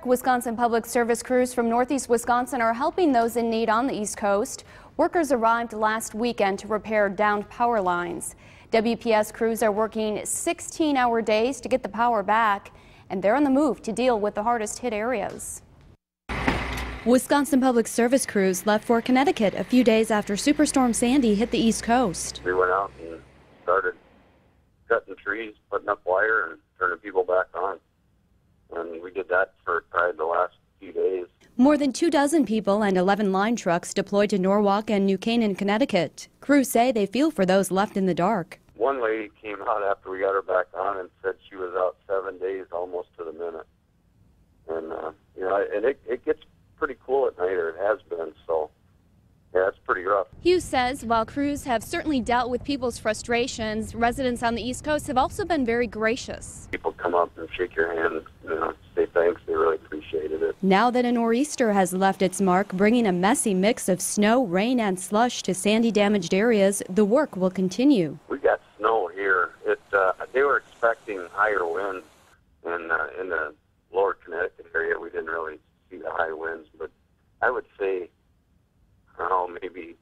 Wisconsin Public Service crews from Northeast Wisconsin are helping those in need on the East Coast. Workers arrived last weekend to repair downed power lines. WPS crews are working 16-hour days to get the power back, and they're on the move to deal with the hardest hit areas. Wisconsin Public Service crews left for Connecticut a few days after Superstorm Sandy hit the East Coast. We went out and started cutting trees, putting up wire, and turning people back on. And we did that for probably the last few days. More than 24 people and 11 line trucks deployed to Norwalk and New Canaan, Connecticut. Crews say they feel for those left in the dark. One lady came out after we got her back on and said she was out 7 days almost to the minute. And, and it gets pretty cool at night, or it has been, so yeah, it's pretty rough. Hughes says while crews have certainly dealt with people's frustrations, residents on the East Coast have also been very gracious. People come up and shake your hand, say thanks. They really appreciated it. Now that a nor'easter has left its mark, bringing a messy mix of snow, rain, and slush to sandy-damaged areas, the work will continue. We got snow here. They were expecting higher winds, and in the lower Connecticut area, we didn't really see the high winds, but I would say, maybe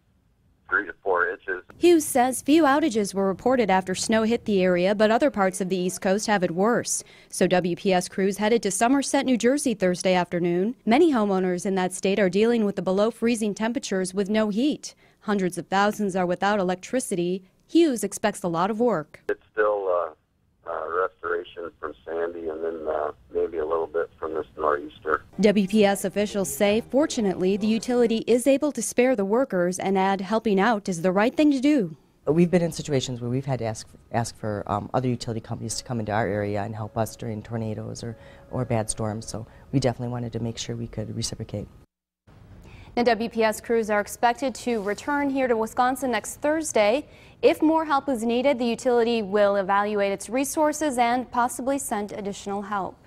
3 to 4 inches. Hughes says few outages were reported after snow hit the area, but other parts of the East Coast have it worse. So WPS crews headed to Somerset, New Jersey Thursday afternoon. Many homeowners in that state are dealing with the below freezing temperatures with no heat. Hundreds of thousands are without electricity. Hughes expects a lot of work. It's still restoration from Sandy, and then maybe a little bit from this nor'easter. WPS officials say, fortunately, the utility is able to spare the workers and add helping out is the right thing to do. We've been in situations where we've had to ask for other utility companies to come into our area and help us during tornadoes or bad storms, so we definitely wanted to make sure we could reciprocate. Now, WPS crews are expected to return here to Wisconsin next Thursday. If more help is needed, the utility will evaluate its resources and possibly send additional help.